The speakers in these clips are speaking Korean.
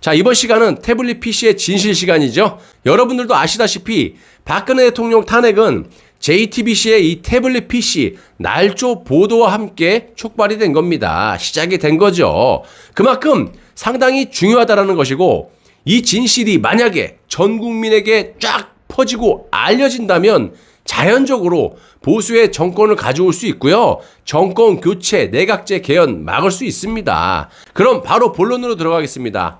자, 이번 시간은 태블릿 PC의 진실 시간이죠. 여러분들도 아시다시피 박근혜 대통령 탄핵은 JTBC의 이 태블릿 PC 날조 보도와 함께 촉발이 된 겁니다. 시작이 된 거죠. 그만큼 상당히 중요하다라는 것이고, 이 진실이 만약에 전 국민에게 쫙 퍼지고 알려진다면 자연적으로 보수의 정권을 가져올 수 있고요. 정권 교체, 내각제 개헌 막을 수 있습니다. 그럼 바로 본론으로 들어가겠습니다.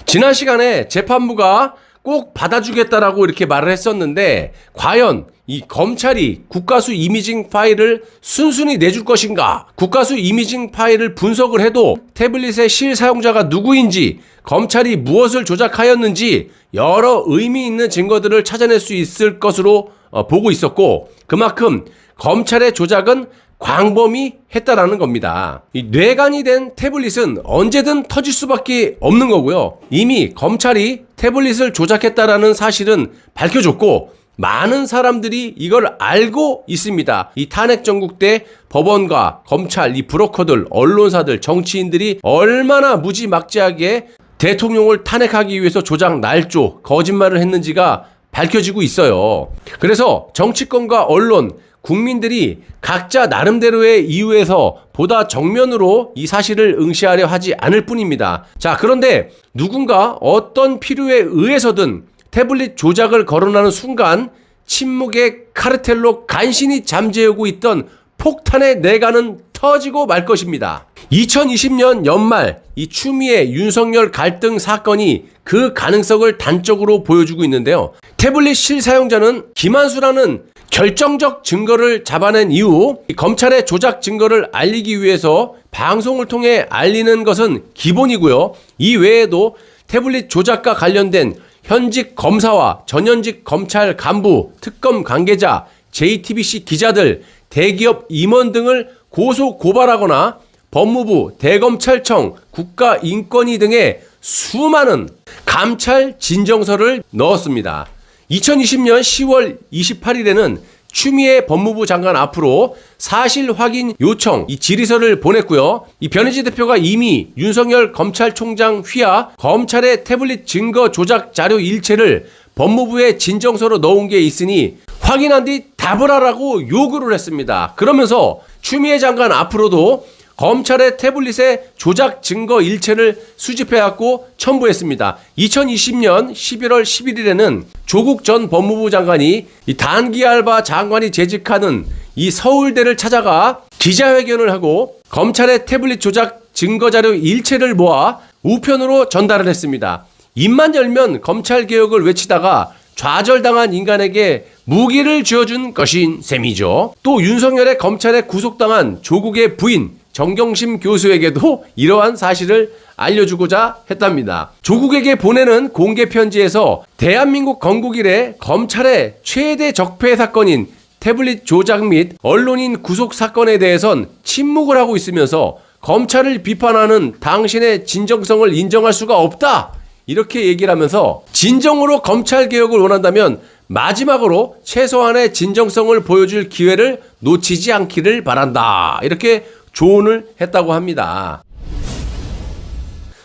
지난 시간에 재판부가 꼭 받아주겠다라고 이렇게 말을 했었는데, 과연 이 검찰이 국가수 이미징 파일을 순순히 내줄 것인가? 국가수 이미징 파일을 분석을 해도 태블릿의 실사용자가 누구인지, 검찰이 무엇을 조작하였는지 여러 의미 있는 증거들을 찾아낼 수 있을 것으로 보고 있었고, 그만큼 검찰의 조작은 광범위 했다라는 겁니다. 이 뇌관이 된 태블릿은 언제든 터질 수밖에 없는 거고요. 이미 검찰이 태블릿을 조작했다라는 사실은 밝혀졌고, 많은 사람들이 이걸 알고 있습니다. 이 탄핵 정국 때 법원과 검찰, 이 브로커들, 언론사들, 정치인들이 얼마나 무지막지하게 대통령을 탄핵하기 위해서 조작, 날조, 거짓말을 했는지가 밝혀지고 있어요. 그래서 정치권과 언론, 국민들이 각자 나름대로의 이유에서 보다 정면으로 이 사실을 응시하려 하지 않을 뿐입니다. 자, 그런데 누군가 어떤 필요에 의해서든 태블릿 조작을 거론하는 순간 침묵의 카르텔로 간신히 잠재우고 있던 폭탄의 내관은 터지고 말 것입니다. 2020년 연말 이 추미애 윤석열 갈등 사건이 그 가능성을 단적으로 보여주고 있는데요. 태블릿 실사용자는 김한수라는 결정적 증거를 잡아낸 이후 검찰의 조작 증거를 알리기 위해서 방송을 통해 알리는 것은 기본이고요. 이 외에도 태블릿 조작과 관련된 현직 검사와 전현직 검찰 간부, 특검 관계자, JTBC 기자들, 대기업 임원 등을 고소 고발하거나 법무부, 대검찰청, 국가인권위 등의 수많은 감찰 진정서를 넣었습니다. 2020년 10월 28일에는 추미애 법무부 장관 앞으로 사실 확인 요청 이 질의서를 보냈고요. 이 변희재 대표가 이미 윤석열 검찰총장 휘하 검찰의 태블릿 증거 조작 자료 일체를 법무부에 진정서로 넣은 게 있으니 확인한 뒤 답을 하라고 요구를 했습니다. 그러면서 추미애 장관 앞으로도 검찰의 태블릿의 조작 증거 일체를 수집해왔고 첨부했습니다. 2020년 11월 11일에는 조국 전 법무부 장관이 이 단기 알바 장관이 재직하는 이 서울대를 찾아가 기자회견을 하고 검찰의 태블릿 조작 증거자료 일체를 모아 우편으로 전달을 했습니다. 입만 열면 검찰개혁을 외치다가 좌절당한 인간에게 무기를 쥐어준 것인 셈이죠. 또 윤석열의 검찰에 구속당한 조국의 부인 정경심 교수에게도 이러한 사실을 알려주고자 했답니다. 조국에게 보내는 공개 편지에서 대한민국 건국 이래 검찰의 최대 적폐 사건인 태블릿 조작 및 언론인 구속 사건에 대해선 침묵을 하고 있으면서 검찰을 비판하는 당신의 진정성을 인정할 수가 없다, 이렇게 얘기를 하면서 진정으로 검찰 개혁을 원한다면 마지막으로 최소한의 진정성을 보여줄 기회를 놓치지 않기를 바란다, 이렇게 조언을 했다고 합니다.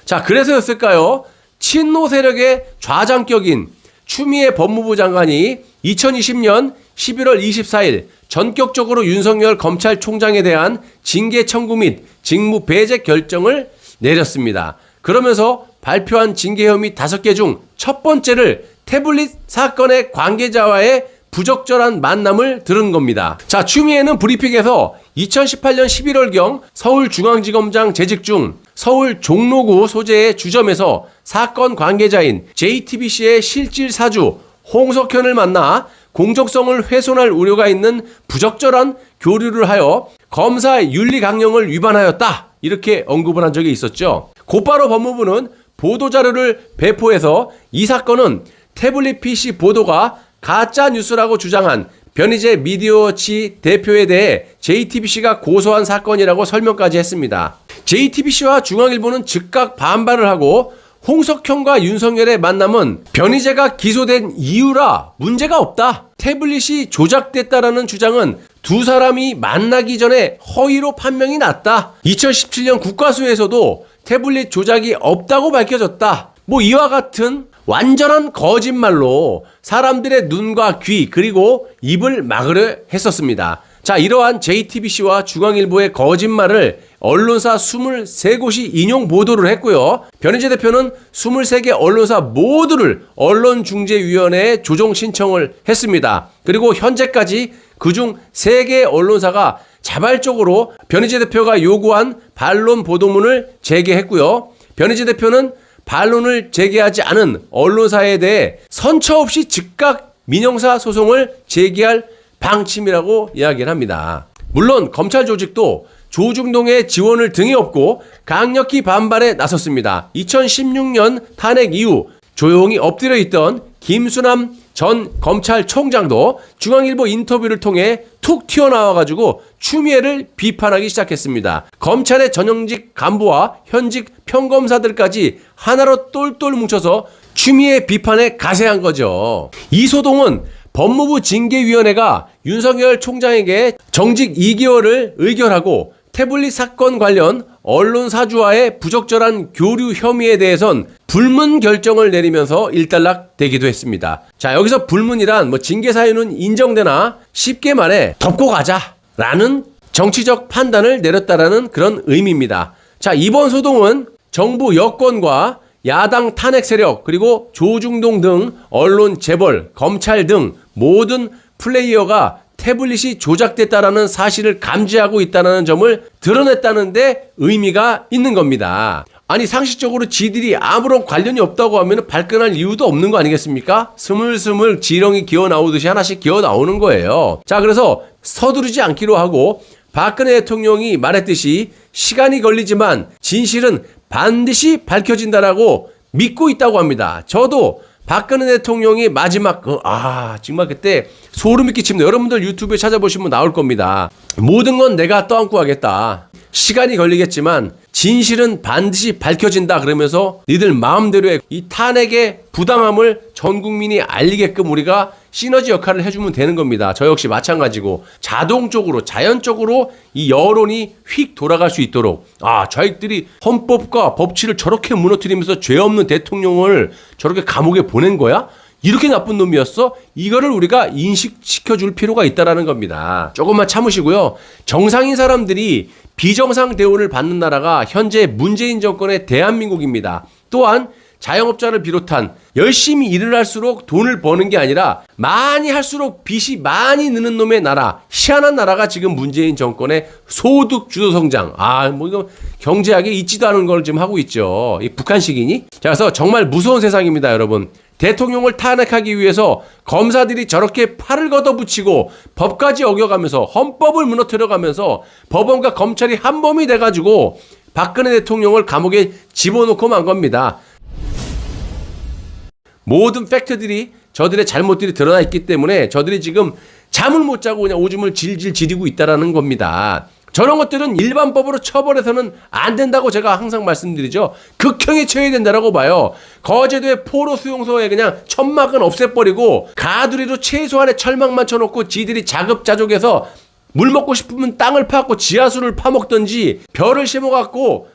자, 그래서였을까요? 친노 세력의 좌장격인 추미애 법무부 장관이 2020년 11월 24일 전격적으로 윤석열 검찰총장에 대한 징계 청구 및 직무 배제 결정을 내렸습니다. 그러면서 발표한 징계 혐의 5개 중 첫 번째를 태블릿 사건의 관계자와의 부적절한 만남을 들은 겁니다. 자, 추미애는 브리핑에서 2018년 11월경 서울중앙지검장 재직 중 서울 종로구 소재의 주점에서 사건 관계자인 JTBC의 실질 사주 홍석현을 만나 공정성을 훼손할 우려가 있는 부적절한 교류를 하여 검사 윤리 강령을 위반하였다. 이렇게 언급을 한 적이 있었죠. 곧바로 법무부는 보도자료를 배포해서 이 사건은 태블릿 PC 보도가 가짜 뉴스라고 주장한 변희재 미디어워치 대표에 대해 JTBC가 고소한 사건이라고 설명까지 했습니다. JTBC와 중앙일보는 즉각 반발을 하고 홍석현과 윤석열의 만남은 변희재가 기소된 이유라 문제가 없다. 태블릿이 조작됐다라는 주장은 두 사람이 만나기 전에 허위로 판명이 났다. 2017년 국가수에서도 태블릿 조작이 없다고 밝혀졌다. 이와 같은 완전한 거짓말로 사람들의 눈과 귀 그리고 입을 막으려 했었습니다. 자, 이러한 JTBC와 중앙일보의 거짓말을 언론사 23곳이 인용 보도를 했고요. 변희재 대표는 23개 언론사 모두를 언론중재위원회에 조정 신청을 했습니다. 그리고 현재까지 그중 3개 언론사가 자발적으로 변희재 대표가 요구한 반론 보도문을 제기했고요. 변희재 대표는 반론을 제기하지 않은 언론사에 대해 선처 없이 즉각 민형사 소송을 제기할 방침이라고 이야기를 합니다. 물론 검찰 조직도 조중동의 지원을 등에 업고 강력히 반발에 나섰습니다. 2016년 탄핵 이후 조용히 엎드려 있던 김수남 전 검찰총장도 중앙일보 인터뷰를 통해 툭 튀어나와가지고 추미애를 비판하기 시작했습니다. 검찰의 전형직 간부와 현직 평검사들까지 하나로 똘똘 뭉쳐서 추미애 비판에 가세한 거죠. 이 소동은 법무부 징계위원회가 윤석열 총장에게 정직 2개월을 의결하고 태블릿 사건 관련 언론사주와의 부적절한 교류 혐의에 대해선 불문 결정을 내리면서 일단락되기도 했습니다. 자, 여기서 불문이란 징계 사유는 인정되나 쉽게 말해 덮고 가자라는 정치적 판단을 내렸다라는 그런 의미입니다. 자, 이번 소동은 정부 여권과 야당 탄핵 세력 그리고 조중동 등 언론 재벌, 검찰 등 모든 플레이어가 태블릿이 조작됐다라는 사실을 감지하고 있다는 점을 드러냈다는데 의미가 있는 겁니다. 아니 상식적으로 지들이 아무런 관련이 없다고 하면 발끈할 이유도 없는 거 아니겠습니까? 스물스물 지렁이 기어 나오듯이 하나씩 기어 나오는 거예요. 자, 그래서 서두르지 않기로 하고 박근혜 대통령이 말했듯이 시간이 걸리지만 진실은 반드시 밝혀진다라고 믿고 있다고 합니다. 저도 박근혜 대통령이 마지막 정말 그때 소름이 끼칩니다. 여러분들 유튜브에 찾아보시면 나올 겁니다. 모든 건 내가 떠안고 하겠다. 시간이 걸리겠지만 진실은 반드시 밝혀진다 그러면서 니들 마음대로의 이 탄핵의 부당함을 전 국민이 알리게끔 우리가 시너지 역할을 해주면 되는 겁니다. 저 역시 마찬가지고 자동적으로 자연적으로 이 여론이 휙 돌아갈 수 있도록 저희들이 헌법과 법치를 저렇게 무너뜨리면서 죄 없는 대통령을 저렇게 감옥에 보낸 거야? 이렇게 나쁜 놈이었어? 이거를 우리가 인식시켜줄 필요가 있다라는 겁니다. 조금만 참으시고요. 정상인 사람들이 비정상 대우를 받는 나라가 현재 문재인 정권의 대한민국입니다. 또한 자영업자를 비롯한 열심히 일을 할수록 돈을 버는 게 아니라 많이 할수록 빚이 많이 느는 놈의 나라, 희한한 나라가 지금 문재인 정권의 소득 주도 성장. 이거 경제학에 있지도 않은 걸 지금 하고 있죠. 이 북한식이니? 자, 그래서 정말 무서운 세상입니다, 여러분. 대통령을 탄핵하기 위해서 검사들이 저렇게 팔을 걷어붙이고 법까지 어겨가면서 헌법을 무너뜨려가면서 법원과 검찰이 한몸이 돼가지고 박근혜 대통령을 감옥에 집어넣고 만 겁니다. 모든 팩트들이 저들의 잘못들이 드러나 있기 때문에 저들이 지금 잠을 못 자고 그냥 오줌을 질질 지리고 있다라는 겁니다. 저런 것들은 일반법으로 처벌해서는 안 된다고 제가 항상 말씀드리죠. 극형에 처해야 된다라고 봐요. 거제도의 포로 수용소에 그냥 천막은 없애버리고 가두리로 최소한의 철망만 쳐놓고 지들이 자급자족해서 물 먹고 싶으면 땅을 파갖고 지하수를 파먹던지 벼를 심어갖고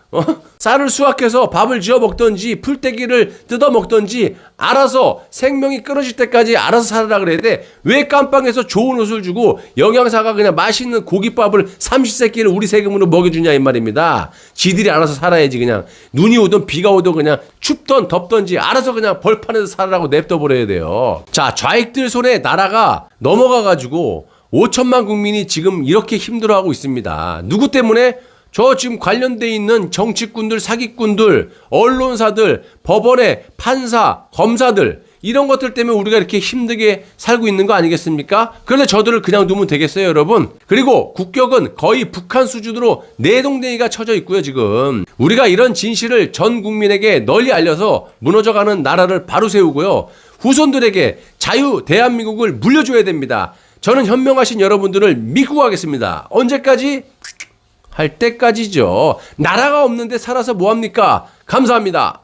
쌀을 수확해서 밥을 지어 먹던지 풀떼기를 뜯어 먹던지 알아서 생명이 끊어질 때까지 알아서 살아라 그래야 돼. 왜 깜빵에서 좋은 옷을 주고 영양사가 그냥 맛있는 고깃밥을 30세끼를 우리 세금으로 먹여주냐 이 말입니다. 지들이 알아서 살아야지. 그냥 눈이 오든 비가 오든 그냥 춥던 덥던지 알아서 그냥 벌판에서 살아라고 냅둬버려야 돼요. 자, 좌익들 손에 나라가 넘어가가지고 5천만 국민이 지금 이렇게 힘들어하고 있습니다. 누구 때문에? 저 지금 관련돼 있는 정치꾼들, 사기꾼들, 언론사들, 법원의 판사, 검사들 이런 것들 때문에 우리가 이렇게 힘들게 살고 있는 거 아니겠습니까? 그런데 저들을 그냥 두면 되겠어요, 여러분? 그리고 국격은 거의 북한 수준으로 내동댕이가 쳐져 있고요, 지금. 우리가 이런 진실을 전 국민에게 널리 알려서 무너져가는 나라를 바로 세우고요. 후손들에게 자유 대한민국을 물려줘야 됩니다. 저는 현명하신 여러분들을 믿고 가겠습니다. 언제까지? 할 때까지죠. 나라가 없는데 살아서 뭐합니까? 감사합니다.